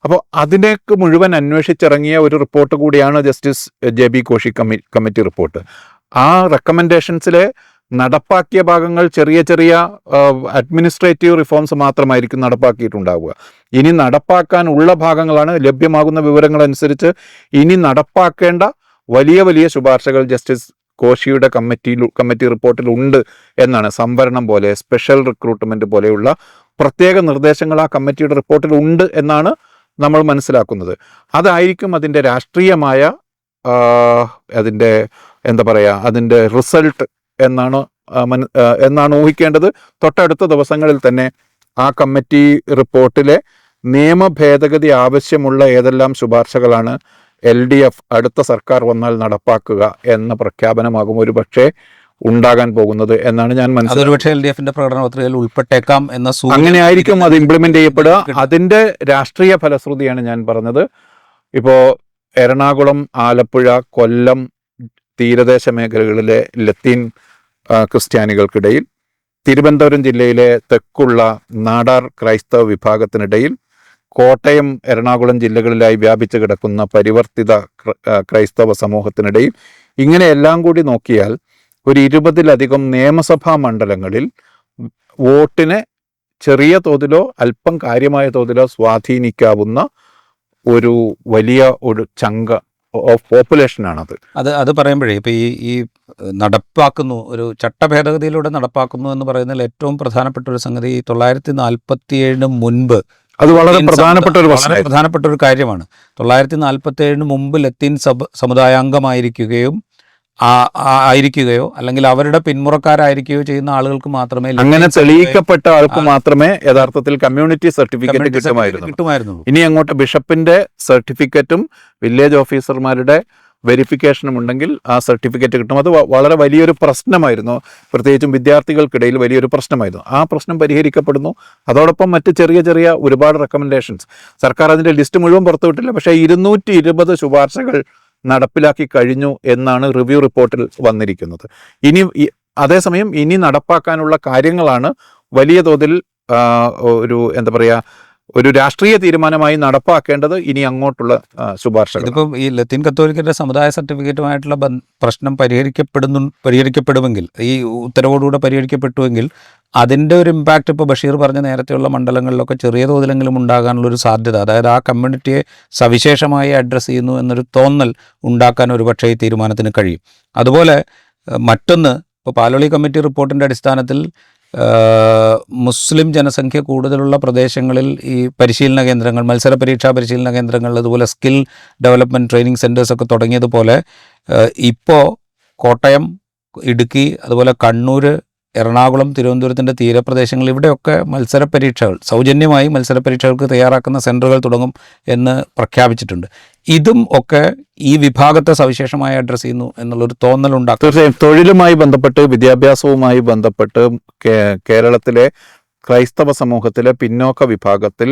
Speaker 1: അപ്പോൾ അതിനേക്ക് മുഴുവൻ അന്വേഷിച്ചിറങ്ങിയ ഒരു റിപ്പോർട്ട് കൂടിയാണ് justice JB Koshy committee report. ആ റെക്കമെൻഡേഷൻസിലെ നടപ്പാക്കിയ ഭാഗങ്ങൾ ചെറിയ അഡ്മിനിസ്ട്രേറ്റീവ് റിഫോംസ് മാത്രമായിരിക്കും നടപ്പാക്കിയിട്ടുണ്ടാവുക. ഇനി നടപ്പാക്കാനുള്ള ഭാഗങ്ങളാണ് ലഭ്യമാകുന്ന വിവരങ്ങളനുസരിച്ച് ഇനി നടപ്പാക്കേണ്ട വലിയ ശുപാർശകൾ ജസ്റ്റിസ് കോശിയുടെ കമ്മിറ്റി റിപ്പോർട്ടിൽ ഉണ്ട് എന്നാണ്. സംവരണം പോലെ, സ്പെഷ്യൽ റിക്രൂട്ട്മെന്റ് പോലെയുള്ള പ്രത്യേക നിർദ്ദേശങ്ങൾ ആ കമ്മിറ്റിയുടെ റിപ്പോർട്ടിൽ ഉണ്ട് എന്നാണ് നമ്മൾ മനസ്സിലാക്കുന്നത്. അതായിരിക്കും അതിൻ്റെ രാഷ്ട്രീയമായ അതിൻ്റെ റിസൾട്ട് എന്നാണ് ഊഹിക്കേണ്ടത്. തൊട്ടടുത്ത ദിവസങ്ങളിൽ തന്നെ ആ കമ്മിറ്റി റിപ്പോർട്ടിലെ നിയമ ഭേദഗതി ആവശ്യമുള്ള ഏതെല്ലാം ശുപാർശകളാണ് LDF അടുത്ത സർക്കാർ വന്നാൽ നടപ്പാക്കുക എന്ന പ്രഖ്യാപനമാകും ഒരു പക്ഷേ ഉണ്ടാകാൻ പോകുന്നത് എന്നാണ് ഞാൻ
Speaker 2: മനസ്സിലാക്കുന്നത്. ഉൾപ്പെട്ടേക്കാം എന്ന
Speaker 1: അങ്ങനെ ആയിരിക്കും അത് ഇംപ്ലിമെന്റ് ചെയ്യപ്പെടുക. അതിന്റെ രാഷ്ട്രീയ ഫലശ്രുതിയാണ് ഞാൻ പറഞ്ഞത്. ഇപ്പോൾ എറണാകുളം, ആലപ്പുഴ, കൊല്ലം തീരദേശ മേഖലകളിലെ ലത്തീൻ ക്രിസ്ത്യാനികൾക്കിടയിൽ, തിരുവനന്തപുരം ജില്ലയിലെ തെക്കുള്ള നാടാർ ക്രൈസ്തവ വിഭാഗത്തിനിടയിൽ, കോട്ടയം, എറണാകുളം ജില്ലകളിലായി വ്യാപിച്ചു കിടക്കുന്ന പരിവർത്തിത ക്രൈസ്തവ സമൂഹത്തിനിടയിൽ, ഇങ്ങനെ എല്ലാം കൂടി നോക്കിയാൽ ഒരു 20-ലധികം നിയമസഭാ മണ്ഡലങ്ങളിൽ വോട്ടിനെ ചെറിയ തോതിലോ അല്പം കാര്യമായ തോതിലോ സ്വാധീനിക്കാവുന്ന ഒരു വലിയ ഒരു ചങ്ക ഓഫ് പോപ്പുലേഷനാണത്.
Speaker 2: അത് പറയുമ്പോഴേ ഇപ്പോൾ ഈ നടപ്പാക്കുന്നു, ഒരു ചട്ടഭേദഗതിയിലൂടെ നടപ്പാക്കുന്നു എന്ന് പറയുന്നതിൽ ഏറ്റവും പ്രധാനപ്പെട്ട ഒരു സംഗതി 1947 മുൻപ്
Speaker 1: അത് വളരെ പ്രധാനപ്പെട്ട
Speaker 2: ഒരു കാര്യമാണ്. 1947 മുമ്പ് ലത്തീൻ സമുദായാംഗമായിരിക്കുകയോ അല്ലെങ്കിൽ അവരുടെ പിന്മുറക്കാരായിരിക്കുകയോ ചെയ്യുന്ന ആളുകൾക്ക് മാത്രമേ,
Speaker 1: അങ്ങനെ തെളിയിക്കപ്പെട്ട ആൾക്ക് മാത്രമേ യഥാർത്ഥത്തിൽ കമ്മ്യൂണിറ്റി സർട്ടിഫിക്കറ്റ് കിട്ടുമായിരുന്നു. ഇനി അങ്ങോട്ട് ബിഷപ്പിന്റെ സർട്ടിഫിക്കറ്റും വില്ലേജ് ഓഫീസർമാരുടെ വെരിഫിക്കേഷനും ഉണ്ടെങ്കിൽ ആ സർട്ടിഫിക്കറ്റ് കിട്ടും. അത് വളരെ വലിയൊരു പ്രശ്നമായിരുന്നു, പ്രത്യേകിച്ചും വിദ്യാർത്ഥികൾക്കിടയിൽ വലിയൊരു പ്രശ്നമായിരുന്നു. ആ പ്രശ്നം പരിഹരിക്കപ്പെടുന്നു. അതോടൊപ്പം മറ്റ് ചെറിയ ഒരുപാട് റെക്കമെൻഡേഷൻസ്, സർക്കാർ അതിൻ്റെ ലിസ്റ്റ് മുഴുവൻ പുറത്തുവിട്ടില്ല, പക്ഷേ 220 ശുപാർശകൾ നടപ്പിലാക്കി കഴിഞ്ഞു എന്നാണ് റിവ്യൂ റിപ്പോർട്ടിൽ വന്നിരിക്കുന്നത്. അതേസമയം ഇനി നടപ്പാക്കാനുള്ള കാര്യങ്ങളാണ് വലിയ തോതിൽ ഒരു എന്താ പറയുക, ഒരു രാഷ്ട്രീയ തീരുമാനമായി നടപ്പാക്കേണ്ടത് ഇനി അങ്ങോട്ടുള്ള ശുപാർശകൾ.
Speaker 2: ഇതിപ്പം ഈ ലത്തീൻ കത്തോലിക്കരുടെ സമുദായ സർട്ടിഫിക്കറ്റുമായിട്ടുള്ള പ്രശ്നം പരിഹരിക്കപ്പെടുമെങ്കിൽ, ഈ ഉത്തരവോടുകൂടെ പരിഹരിക്കപ്പെട്ടുവെങ്കിൽ അതിൻ്റെ ഒരു ഇമ്പാക്റ്റ് ഇപ്പോൾ ബഷീർ പറഞ്ഞ നേരത്തെയുള്ള മണ്ഡലങ്ങളിലൊക്കെ ചെറിയ തോതിലെങ്കിലും ഉണ്ടാകാനുള്ളൊരു സാധ്യത, അതായത് ആ കമ്മ്യൂണിറ്റിയെ സവിശേഷമായി അഡ്രസ്സ് ചെയ്യുന്നു എന്നൊരു തോന്നൽ ഉണ്ടാക്കാൻ ഒരുപക്ഷേ ഈ തീരുമാനത്തിന് കഴിയും. അതുപോലെ മറ്റൊന്ന്, ഇപ്പോൾ പാലോളി കമ്മിറ്റി റിപ്പോർട്ടിൻ്റെ അടിസ്ഥാനത്തിൽ മുസ്ലിം ജനസംഖ്യ കൂടുതലുള്ള പ്രദേശങ്ങളിൽ ഈ പരിശീലന കേന്ദ്രങ്ങൾ, മത്സര പരീക്ഷാ പരിശീലന കേന്ദ്രങ്ങൾ, അതുപോലെ സ്കിൽ ഡെവലപ്മെൻറ്റ് ട്രെയിനിങ് സെൻറ്റേഴ്സൊക്കെ തുടങ്ങിയതുപോലെ ഇപ്പോൾ കോട്ടയം, ഇടുക്കി, അതുപോലെ കണ്ണൂർ, എറണാകുളം, തിരുവനന്തപുരത്തിൻ്റെ തീരപ്രദേശങ്ങൾ ഇവിടെയൊക്കെ മത്സര പരീക്ഷകൾ സൗജന്യമായി മത്സര പരീക്ഷകൾക്ക് തയ്യാറാക്കുന്ന സെൻറ്ററുകൾ തുടങ്ങും എന്ന് പ്രഖ്യാപിച്ചിട്ടുണ്ട്. ഇതും ഒക്കെ ഈ വിഭാഗത്തെ സവിശേഷമായി അഡ്രസ്സ് ചെയ്യുന്നു എന്നുള്ളൊരു തോന്നലുണ്ടാക്കും.
Speaker 1: തീർച്ചയായും തൊഴിലുമായി ബന്ധപ്പെട്ട്, വിദ്യാഭ്യാസവുമായി ബന്ധപ്പെട്ട് കേരളത്തിലെ ക്രൈസ്തവ സമൂഹത്തിലെ പിന്നോക്ക വിഭാഗത്തിൽ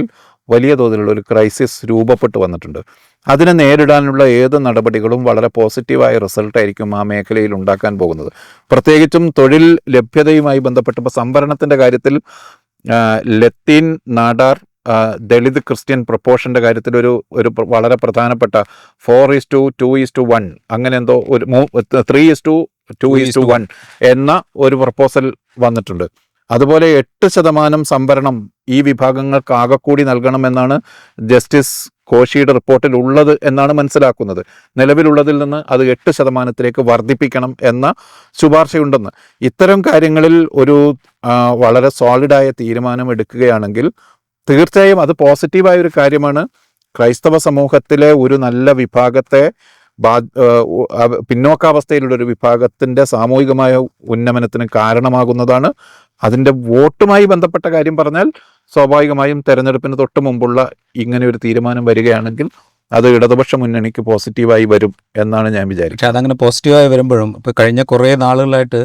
Speaker 1: വലിയ തോതിലുള്ള ഒരു ക്രൈസിസ് രൂപപ്പെട്ടു വന്നിട്ടുണ്ട്. അതിനെ നേരിടാനുള്ള ഏത് നടപടികളും വളരെ പോസിറ്റീവായ റിസൾട്ടായിരിക്കും ആ മേഖലയിൽ ഉണ്ടാക്കാൻ പോകുന്നത്. പ്രത്യേകിച്ചും തൊഴിൽ ലഭ്യതയുമായി ബന്ധപ്പെട്ട് ഇപ്പോൾ സംവരണത്തിൻ്റെ കാര്യത്തിൽ ലത്തീൻ, നാടാർ, ദളിത്, ക്രിസ്ത്യൻ പ്രപ്പോർഷൻ്റെ കാര്യത്തിൽ ഒരു വളരെ പ്രധാനപ്പെട്ട 4:2:1 അങ്ങനെ എന്തോ ഒരു 3:2:1 എന്ന ഒരു പ്രപ്പോസൽ വന്നിട്ടുണ്ട്. അതുപോലെ 8% സംവരണം ഈ വിഭാഗങ്ങൾക്ക് ആകെക്കൂടി നൽകണമെന്നാണ് ജസ്റ്റിസ് കോശിയുടെ റിപ്പോർട്ടിൽ ഉള്ളത് എന്നാണ് മനസ്സിലാക്കുന്നത്. നിലവിലുള്ളതിൽ നിന്ന് അത് 8% വർദ്ധിപ്പിക്കണം എന്ന ശുപാർശയുണ്ടെന്ന്. ഇത്തരം കാര്യങ്ങളിൽ ഒരു വളരെ സോളിഡായ തീരുമാനം എടുക്കുകയാണെങ്കിൽ തീർച്ചയായും അത് പോസിറ്റീവായ ഒരു കാര്യമാണ്. ക്രൈസ്തവ സമൂഹത്തിലെ ഒരു നല്ല വിഭാഗത്തെ, പിന്നോക്കാവസ്ഥയിലുള്ള ഒരു വിഭാഗത്തിൻ്റെ സാമൂഹികമായ ഉന്നമനത്തിന് കാരണമാകുന്നതാണ്. അതിൻ്റെ വോട്ടുമായി ബന്ധപ്പെട്ട കാര്യം പറഞ്ഞാൽ സ്വാഭാവികമായും തെരഞ്ഞെടുപ്പിന് തൊട്ട് മുമ്പുള്ള ഇങ്ങനെ ഒരു തീരുമാനം വരികയാണെങ്കിൽ അത് ഇടതുപക്ഷ മുന്നണിക്ക് പോസിറ്റീവായി വരും എന്നാണ് ഞാൻ വിചാരിക്കുന്നത്.
Speaker 2: പക്ഷേ അതങ്ങനെ പോസിറ്റീവായി വരുമ്പോഴും ഇപ്പോൾ കഴിഞ്ഞ കുറേ നാളുകളായിട്ട്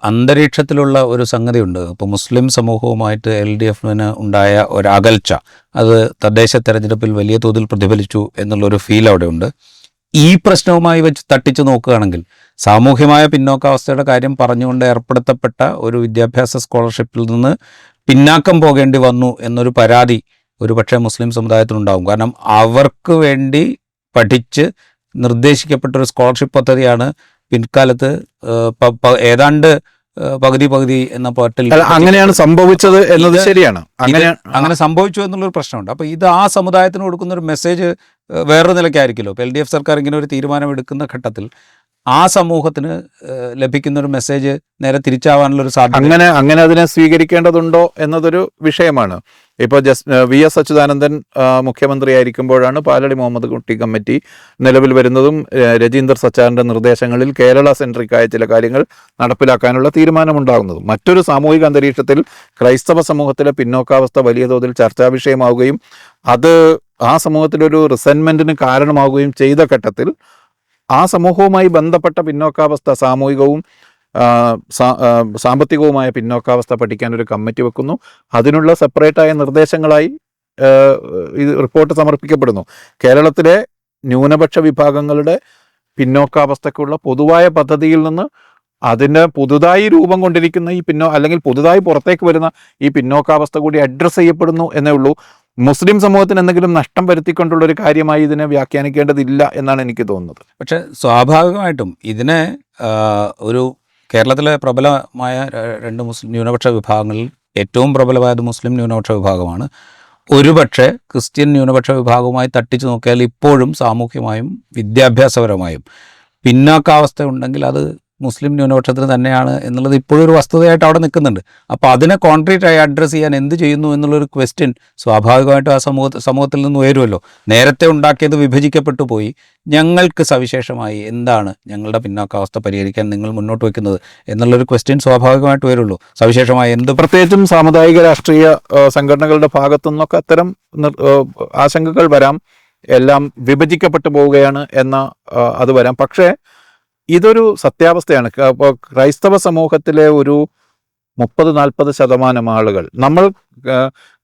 Speaker 2: അന്തരീക്ഷത്തിലുള്ള ഒരു സംഗതിയുണ്ട്. ഇപ്പോൾ മുസ്ലിം സമൂഹവുമായിട്ട് LDFന് ഉണ്ടായ ഒരു അകൽച്ച, അത് തദ്ദേശ തെരഞ്ഞെടുപ്പിൽ വലിയ തോതിൽ പ്രതിഫലിച്ചു എന്നുള്ളൊരു ഫീൽ അവിടെ ഉണ്ട്. ഈ പ്രശ്നവുമായി വെച്ച് തട്ടിച്ചു നോക്കുകയാണെങ്കിൽ സാമൂഹ്യമായ പിന്നോക്കാവസ്ഥയുടെ കാര്യം പറഞ്ഞുകൊണ്ട് ഏർപ്പെടുത്തപ്പെട്ട ഒരു വിദ്യാഭ്യാസ സ്കോളർഷിപ്പിൽ നിന്ന് പിന്നാക്കം പോകേണ്ടി വന്നു എന്നൊരു പരാതി ഒരു പക്ഷേ മുസ്ലിം സമുദായത്തിനുണ്ടാകും. കാരണം അവർക്ക് വേണ്ടി പഠിച്ച് നിർദ്ദേശിക്കപ്പെട്ടൊരു സ്കോളർഷിപ്പ് പദ്ധതിയാണ് പിൻകാലത്ത് ഏതാണ്ട് പകുതി എന്ന പാട്ടിൽ
Speaker 1: അങ്ങനെയാണ് സംഭവിച്ചത് എന്നത് ശരിയാണ്.
Speaker 2: അങ്ങനെ സംഭവിച്ചു എന്നുള്ളൊരു പ്രശ്നമുണ്ട്. അപ്പോൾ ഇത് ആ സമുദായത്തിന് കൊടുക്കുന്ന ഒരു മെസ്സേജ് വേറൊരു നിലയ്ക്കായിരിക്കുമല്ലോ. ഇപ്പോൾ LDF സർക്കാർ ഇങ്ങനെ ഒരു തീരുമാനം എടുക്കുന്ന ഘട്ടത്തിൽ ആ സമൂഹത്തിന് ലഭിക്കുന്ന ഒരു മെസ്സേജ് നേരെ തിരിച്ചാവാനുള്ളൊരു സാധ്യത,
Speaker 1: അങ്ങനെ അതിനെ സ്വീകരിക്കേണ്ടതുണ്ടോ എന്നതൊരു വിഷയമാണ്. ഇപ്പോൾ VS അച്യുതാനന്ദൻ മുഖ്യമന്ത്രിയായിരിക്കുമ്പോഴാണ് പാലടി മുഹമ്മദ് കുട്ടി കമ്മിറ്റി നിലവിൽ വരുന്നതും രജീന്ദർ സച്ചാറിൻ്റെ നിർദ്ദേശങ്ങളിൽ കേരള സെൻട്രിക്കായ ചില കാര്യങ്ങൾ നടപ്പിലാക്കാനുള്ള തീരുമാനമുണ്ടാകുന്നതും. മറ്റൊരു സാമൂഹിക അന്തരീക്ഷത്തിൽ ക്രൈസ്തവ സമൂഹത്തിലെ പിന്നോക്കാവസ്ഥ വലിയ തോതിൽ ചർച്ചാ വിഷയമാവുകയും അത് ആ സമൂഹത്തിലൊരു റിസെൻമെൻറ്റിന് കാരണമാവുകയും ചെയ്ത ഘട്ടത്തിൽ ആ സമൂഹവുമായി ബന്ധപ്പെട്ട പിന്നോക്കാവസ്ഥ, സാമൂഹികവും സാമ്പത്തികവുമായ പിന്നോക്കാവസ്ഥ പഠിക്കാൻ ഒരു കമ്മിറ്റി വെക്കുന്നു. അതിനുള്ള സെപ്പറേറ്റായ നിർദ്ദേശങ്ങളായി ഇത് റിപ്പോർട്ട് സമർപ്പിക്കപ്പെടുന്നു. കേരളത്തിലെ ന്യൂനപക്ഷ വിഭാഗങ്ങളുടെ പിന്നോക്കാവസ്ഥയ്ക്കുള്ള പൊതുവായ പദ്ധതിയിൽ നിന്ന് അതിന് പുതുതായി രൂപം കൊണ്ടിരിക്കുന്ന അല്ലെങ്കിൽ പുതുതായി പുറത്തേക്ക് വരുന്ന ഈ പിന്നോക്കാവസ്ഥ കൂടി അഡ്രസ്സ് ചെയ്യപ്പെടുന്നു എന്നേ ഉള്ളൂ. മുസ്ലിം സമൂഹത്തിന് എന്തെങ്കിലും നഷ്ടം വരുത്തിക്കൊണ്ടുള്ളൊരു കാര്യമായി ഇതിനെ വ്യാഖ്യാനിക്കേണ്ടതില്ല എന്നാണ് എനിക്ക് തോന്നുന്നത്.
Speaker 2: പക്ഷേ സ്വാഭാവികമായിട്ടും ഇതിനെ ഒരു കേരളത്തിലെ പ്രബലമായ 2 മുസ്ലിം ന്യൂനപക്ഷ വിഭാഗങ്ങളിൽ ഏറ്റവും പ്രബലമായത് മുസ്ലിം ന്യൂനപക്ഷ വിഭാഗമാണ്. ഒരുപക്ഷെ ക്രിസ്ത്യൻ ന്യൂനപക്ഷ വിഭാഗവുമായി തട്ടിച്ചു നോക്കിയാൽ ഇപ്പോഴും സാമൂഹ്യമായും വിദ്യാഭ്യാസപരമായും പിന്നാക്കാവസ്ഥ ഉണ്ടെങ്കിൽ അത് മുസ്ലിം ന്യൂനപക്ഷത്തിന് തന്നെയാണ് എന്നുള്ളത് ഇപ്പോഴും ഒരു വസ്തുതയായിട്ട് അവിടെ നിൽക്കുന്നുണ്ട്. അപ്പോൾ അതിനെ കോൺക്രീറ്റായി അഡ്രസ്സ് ചെയ്യാൻ എന്ത് ചെയ്യുന്നു എന്നുള്ളൊരു ക്വസ്റ്റ്യൻ സ്വാഭാവികമായിട്ടും ആ സമൂഹത്തിൽ നിന്ന് ഉയരുമല്ലോ. നേരത്തെ ഉണ്ടാക്കിയത് വിഭജിക്കപ്പെട്ടു പോയി. ഞങ്ങൾക്ക് സവിശേഷമായി എന്താണ് ഞങ്ങളുടെ പിന്നോക്കാവസ്ഥ പരിഹരിക്കാൻ നിങ്ങൾ മുന്നോട്ട് വയ്ക്കുന്നത് എന്നുള്ളൊരു ക്വസ്റ്റ്യൻ സ്വാഭാവികമായിട്ട് വരുള്ളൂ. സവിശേഷമായി എന്ത്,
Speaker 1: പ്രത്യേകിച്ചും സാമുദായിക രാഷ്ട്രീയ സംഘടനകളുടെ ഭാഗത്തു നിന്നൊക്കെ അത്തരം ആശങ്കകൾ വരാം. എല്ലാം വിഭജിക്കപ്പെട്ടു പോവുകയാണ് എന്ന അത് വരാം. പക്ഷേ ഇതൊരു സത്യാവസ്ഥയാണ്. ഇപ്പോൾ ക്രൈസ്തവ സമൂഹത്തിലെ ഒരു 30-40% ആളുകൾ, നമ്മൾ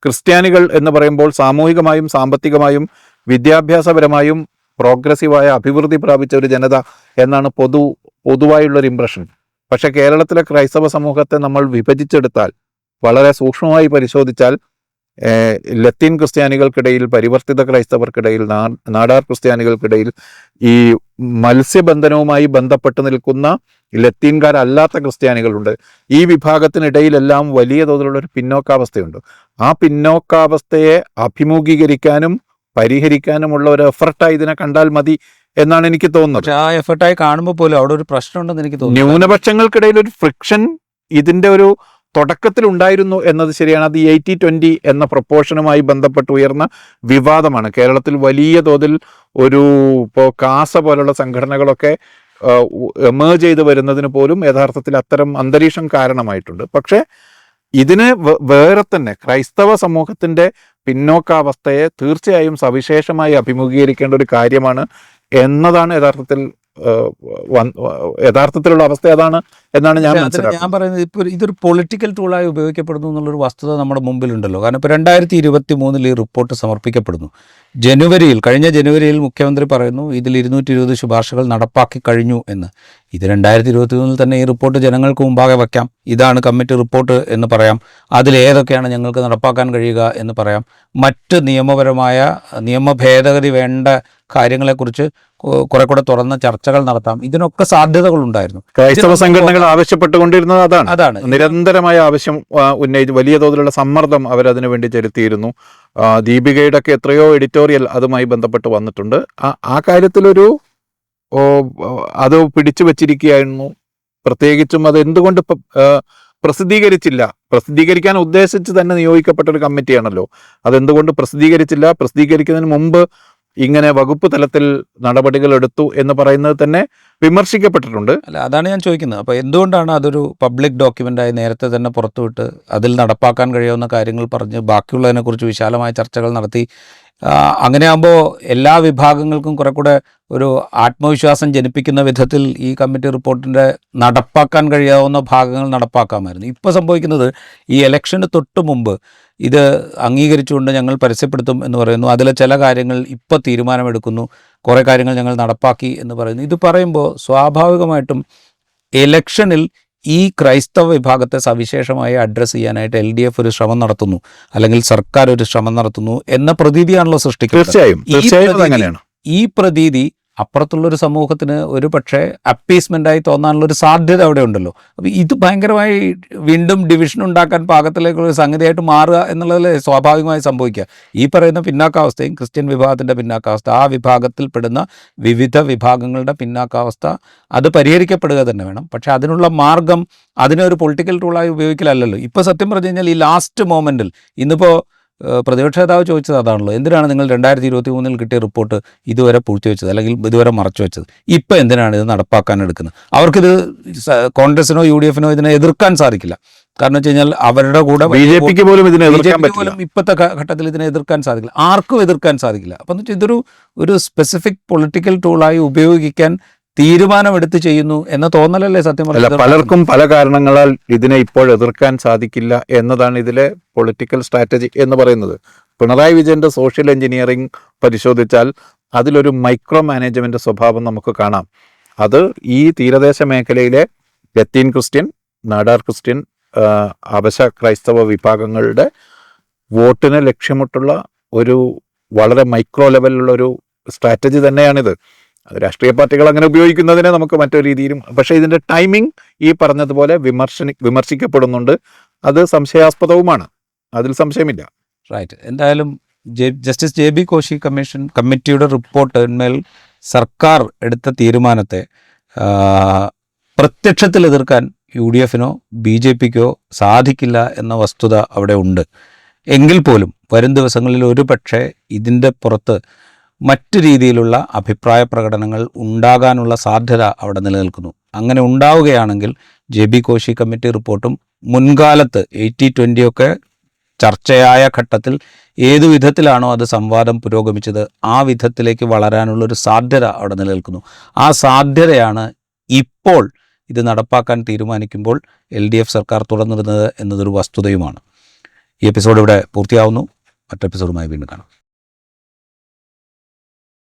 Speaker 1: ക്രിസ്ത്യാനികൾ എന്ന് പറയുമ്പോൾ സാമൂഹികമായും സാമ്പത്തികമായും വിദ്യാഭ്യാസപരമായും പ്രോഗ്രസീവായ അഭിവൃദ്ധി പ്രാപിച്ച ഒരു ജനത എന്നാണ് പൊതുവായുള്ളൊരു ഇംപ്രഷൻ. പക്ഷേ കേരളത്തിലെ ക്രൈസ്തവ സമൂഹത്തെ നമ്മൾ വിഭജിച്ചെടുത്താൽ, വളരെ സൂക്ഷ്മമായി പരിശോധിച്ചാൽ, ലത്തീൻ ക്രിസ്ത്യാനികൾക്കിടയിൽ, പരിവർത്തിത ക്രൈസ്തവർക്കിടയിൽ, നാടാർ ക്രിസ്ത്യാനികൾക്കിടയിൽ, ഈ മത്സ്യബന്ധനവുമായി ബന്ധപ്പെട്ട് നിൽക്കുന്ന ലത്തീൻകാരല്ലാത്ത ക്രിസ്ത്യാനികളുണ്ട്. ഈ വിഭാഗത്തിനിടയിലെല്ലാം വലിയ തോതിലുള്ളൊരു പിന്നോക്കാവസ്ഥയുണ്ട്. ആ പിന്നോക്കാവസ്ഥയെ അഭിമുഖീകരിക്കാനും പരിഹരിക്കാനുമുള്ള ഒരു എഫർട്ടായി ഇതിനെ കണ്ടാൽ മതി എന്നാണ് എനിക്ക് തോന്നുന്നത്.
Speaker 2: പക്ഷേ ആ എഫർട്ടായി കാണുമ്പോൾ പോലും അവിടെ ഒരു പ്രശ്നമുണ്ടെന്ന് എനിക്ക് തോന്നുന്നു.
Speaker 1: ന്യൂനപക്ഷങ്ങൾക്കിടയിൽ ഒരു ഫ്രിക്ഷൻ ഇതിന്റെ ഒരു തുടക്കത്തിൽ ഉണ്ടായിരുന്നു എന്നത് ശരിയാണ്. അത് 80-20 എന്ന പ്രൊപ്പോർഷനുമായി ബന്ധപ്പെട്ട് ഉയർന്ന വിവാദമാണ്. കേരളത്തിൽ വലിയ തോതിൽ ഇപ്പോൾ കാസ പോലുള്ള സംഘടനകളൊക്കെ എമേർജ് ചെയ്ത് വരുന്നതിന് പോലും യഥാർത്ഥത്തിൽ അത്തരം അന്തരീക്ഷം കാരണമായിട്ടുണ്ട്. പക്ഷേ ഇതിന് വേറെ തന്നെ ക്രൈസ്തവ സമൂഹത്തിൻ്റെ പിന്നോക്കാവസ്ഥയെ തീർച്ചയായും സവിശേഷമായി അഭിമുഖീകരിക്കേണ്ട ഒരു കാര്യമാണ് എന്നതാണ് യഥാർത്ഥത്തിലുള്ള അവസ്ഥ അതാണ് എന്നാണ് ഞാൻ മനസ്സിലാക്കുന്നത്.
Speaker 2: ഞാൻ പറയുന്നത് ഇപ്പോൾ ഇതൊരു പൊളിറ്റിക്കൽ ടൂളായി ഉപയോഗിക്കപ്പെടുന്നു എന്നുള്ളൊരു വസ്തുത നമ്മുടെ മുമ്പിലുണ്ടല്ലോ. കാരണം ഇപ്പോൾ 2023 ഈ റിപ്പോർട്ട് സമർപ്പിക്കപ്പെടുന്നു. കഴിഞ്ഞ ജനുവരിയിൽ മുഖ്യമന്ത്രി പറയുന്നു ഇതിൽ 220 ശുപാർശകൾ നടപ്പാക്കി കഴിഞ്ഞു എന്ന്. ഇത് 2023 തന്നെ ഈ റിപ്പോർട്ട് ജനങ്ങൾക്ക് മുമ്പാകെ വയ്ക്കാം. ഇതാണ് കമ്മിറ്റി റിപ്പോർട്ട് എന്ന് പറയാം. അതിലേതൊക്കെയാണ് ഞങ്ങൾക്ക് നടപ്പാക്കാൻ കഴിയുക എന്ന് പറയാം. മറ്റ് നിയമ ഭേദഗതി വേണ്ട കാര്യങ്ങളെക്കുറിച്ച് കുറെ കൂടെ തുറന്ന ചർച്ചകൾ നടത്താം. ഇതിനൊക്കെ സാധ്യതകളുണ്ടായിരുന്നു.
Speaker 1: ക്രൈസ്തവ സംഘടനകൾ ആവശ്യപ്പെട്ടുകൊണ്ടിരുന്നത് അതാണ്. നിരന്തരമായ ആവശ്യം ഉന്നയിച്ച് വലിയ തോതിലുള്ള സമ്മർദ്ദം അവരതിനു വേണ്ടി ചെലുത്തിയിരുന്നു. ദീപികയുടെ ഒക്കെ എത്രയോ എഡിറ്റോറിയൽ അതുമായി ബന്ധപ്പെട്ട് വന്നിട്ടുണ്ട്. ആ കാര്യത്തിലൊരു അത് പിടിച്ചു വച്ചിരിക്കുകയായിരുന്നു. പ്രത്യേകിച്ചും അത് എന്തുകൊണ്ട് പ്രസിദ്ധീകരിക്കാൻ ഉദ്ദേശിച്ച് തന്നെ നിയോഗിക്കപ്പെട്ട ഒരു കമ്മിറ്റിയാണല്ലോ. അതെന്തുകൊണ്ട് പ്രസിദ്ധീകരിക്കുന്നതിന് മുമ്പ് ഇങ്ങനെ വകുപ്പ് തലത്തിൽ നടപടികൾ എടുത്തു എന്ന് പറയുന്നത് തന്നെ വിമർശിക്കപ്പെട്ടിട്ടുണ്ട്.
Speaker 2: അല്ല, അതാണ് ഞാൻ ചോദിക്കുന്നത്. അപ്പോൾ എന്തുകൊണ്ടാണ് അതൊരു പബ്ലിക് ഡോക്യുമെൻ്റായി നേരത്തെ തന്നെ പുറത്തുവിട്ട് അതിൽ നടപ്പാക്കാൻ കഴിയാവുന്ന കാര്യങ്ങൾ പറഞ്ഞ് ബാക്കിയുള്ളതിനെക്കുറിച്ച് വിശാലമായ ചർച്ചകൾ നടത്തി അങ്ങനെയാകുമ്പോൾ എല്ലാ വിഭാഗങ്ങൾക്കും കുറെ കൂടെ ഒരു ആത്മവിശ്വാസം ജനിപ്പിക്കുന്ന വിധത്തിൽ ഈ കമ്മിറ്റി റിപ്പോർട്ടിൻ്റെ നടപ്പാക്കാൻ കഴിയാവുന്ന ഭാഗങ്ങൾ നടപ്പാക്കാമായിരുന്നു. ഇപ്പോൾ സംഭവിക്കുന്നത് ഈ ഇലക്ഷന് തൊട്ട് മുമ്പ് ഇത് അംഗീകരിച്ചുകൊണ്ട് ഞങ്ങൾ പരസ്യപ്പെടുത്തും എന്ന് പറയുന്നു. അതിലെ ചില കാര്യങ്ങൾ ഇപ്പോൾ തീരുമാനമെടുക്കുന്നു, കുറേ കാര്യങ്ങൾ ഞങ്ങൾ നടപ്പാക്കി എന്ന് പറയുന്നു. ഇത് പറയുമ്പോൾ സ്വാഭാവികമായിട്ടും ഇലക്ഷനിൽ ഈ ക്രൈസ്തവ വിഭാഗത്തെ സവിശേഷമായി അഡ്രസ്സ് ചെയ്യാനായിട്ട് LDF ഒരു ശ്രമം നടത്തുന്നു, അല്ലെങ്കിൽ സർക്കാർ ഒരു ശ്രമം നടത്തുന്നു എന്ന പ്രതീതിയാണല്ലോ സൃഷ്ടിക്കുന്നത്.
Speaker 1: തീർച്ചയായും
Speaker 2: ഈ പ്രതീതി അപ്പുറത്തുള്ളൊരു സമൂഹത്തിന് ഒരു പക്ഷേ അപ്പീസ്മെൻ്റായി തോന്നാനുള്ളൊരു സാധ്യത അവിടെ ഉണ്ടല്ലോ. അപ്പോൾ ഇത് ഭയങ്കരമായി വീണ്ടും ഡിവിഷൻ ഉണ്ടാക്കാൻ പാകത്തിലേക്കുള്ള ഒരു സംഗതിയായിട്ട് മാറുക എന്നുള്ളതിൽ സ്വാഭാവികമായി സംഭവിക്കുക. ഈ പറയുന്ന പിന്നാക്കാവസ്ഥയും ക്രിസ്ത്യൻ വിഭാഗത്തിൻ്റെ പിന്നാക്കാവസ്ഥ, ആ വിഭാഗത്തിൽപ്പെടുന്ന വിവിധ വിഭാഗങ്ങളുടെ പിന്നാക്കാവസ്ഥ, അത് പരിഹരിക്കപ്പെടുക തന്നെ വേണം. പക്ഷേ അതിനുള്ള മാർഗം അതിനെ ഒരു പൊളിറ്റിക്കൽ ടൂളായി ഉപയോഗിക്കലല്ലോ. ഇപ്പോൾ സത്യം പറഞ്ഞു കഴിഞ്ഞാൽ ഈ ലാസ്റ്റ് മൊമെൻറ്റിൽ ഇന്നിപ്പോൾ പ്രതിപക്ഷ നേതാവ് ചോദിച്ചത് അതാണല്ലോ, എന്തിനാണ് നിങ്ങൾ 2023 കിട്ടിയ റിപ്പോർട്ട് ഇതുവരെ പൂഴ്ത്തിവെച്ചത് അല്ലെങ്കിൽ ഇതുവരെ മറച്ചു വെച്ചത്? ഇപ്പം എന്തിനാണ് ഇത് നടപ്പാക്കാൻ എടുക്കുന്നത്? അവർക്കിത് കോൺഗ്രസിനോ UDF ഇതിനെ എതിർക്കാൻ സാധിക്കില്ല. കാരണം വെച്ച് കഴിഞ്ഞാൽ അവരുടെ കൂടെ
Speaker 1: BJP പോലും
Speaker 2: ഇപ്പോഴത്തെ ഘട്ടത്തിൽ ഇതിനെ എതിർക്കാൻ സാധിക്കില്ല, ആർക്കും എതിർക്കാൻ സാധിക്കില്ല. അപ്പം എന്ന് വെച്ചാൽ ഇതൊരു സ്പെസിഫിക് പൊളിറ്റിക്കൽ ടൂളായി ഉപയോഗിക്കാൻ തീരുമാനമെടുത്ത് ചെയ്യുന്നു എന്ന തോന്നലല്ലേ സത്യം പറഞ്ഞാൽ?
Speaker 1: പലർക്കും പല കാരണങ്ങളാൽ ഇതിനെ ഇപ്പോൾ എതിർക്കാൻ സാധിക്കില്ല എന്നതാണ് ഇതിലെ പൊളിറ്റിക്കൽ സ്ട്രാറ്റജി എന്ന് പറയുന്നത്. പിണറായി വിജയന്റെ സോഷ്യൽ എഞ്ചിനീയറിംഗ് പരിശോധിച്ചാൽ അതിലൊരു മൈക്രോ മാനേജ്മെന്റ് സ്വഭാവം നമുക്ക് കാണാം. അത് ഈ തീരദേശ മേഖലയിലെ ലത്തീൻ ക്രിസ്ത്യൻ, നാടാർ ക്രിസ്ത്യൻ, അവശ ക്രൈസ്തവ വിഭാഗങ്ങളുടെ വോട്ടിന് ലക്ഷ്യമിട്ടുള്ള ഒരു വളരെ മൈക്രോ ലെവലിലുള്ള ഒരു സ്ട്രാറ്റജി തന്നെയാണിത്. രാഷ്ട്രീയ പാർട്ടികൾ അങ്ങനെ ഉപയോഗിക്കുന്നതിനെ നമുക്ക് മറ്റൊരു രീതിയിലും, പക്ഷേ ഇതിൻ്റെ ടൈമിംഗ് ഈ പറഞ്ഞതുപോലെ വിമർശിക്കപ്പെടുന്നുണ്ട്. അത് സംശയാസ്പദവുമാണ്, അതിൽ സംശയമില്ല.
Speaker 2: റൈറ്റ്. എന്തായാലും ജസ്റ്റിസ് JB കോശി കമ്മിറ്റിയുടെ റിപ്പോർട്ടിന്മേൽ സർക്കാർ എടുത്ത തീരുമാനത്തെ പ്രത്യക്ഷത്തിൽ എതിർക്കാൻ UDFനോ BJPക്കോ സാധിക്കില്ല എന്ന വസ്തുത അവിടെ ഉണ്ട്. എങ്കിൽ പോലും വരും ദിവസങ്ങളിൽ ഒരു പക്ഷേ ഇതിൻ്റെ പുറത്ത് മറ്റു രീതിയിലുള്ള അഭിപ്രായ പ്രകടനങ്ങൾ ഉണ്ടാകാനുള്ള സാധ്യത അവിടെ നിലനിൽക്കുന്നു. അങ്ങനെ ഉണ്ടാവുകയാണെങ്കിൽ JB കോശി കമ്മിറ്റി റിപ്പോർട്ടും മുൻകാലത്ത് 80-20 ഒക്കെ ചർച്ചയായ ഘട്ടത്തിൽ ഏതു വിധത്തിലാണോ അത് സംവാദം പുരോഗമിച്ചത് ആ വിധത്തിലേക്ക് വളരാനുള്ളൊരു സാധ്യത അവിടെ നിലനിൽക്കുന്നു. ആ സാധ്യതയാണ് ഇപ്പോൾ ഇത് നടപ്പാക്കാൻ തീരുമാനിക്കുമ്പോൾ LDF സർക്കാർ തുറന്നിടുന്നത് എന്നതൊരു വസ്തുതയുമാണ്. ഈ എപ്പിസോഡ് ഇവിടെ പൂർത്തിയാവുന്നു. മറ്റെപ്പിസോഡുമായി വീണ്ടും കാണാം.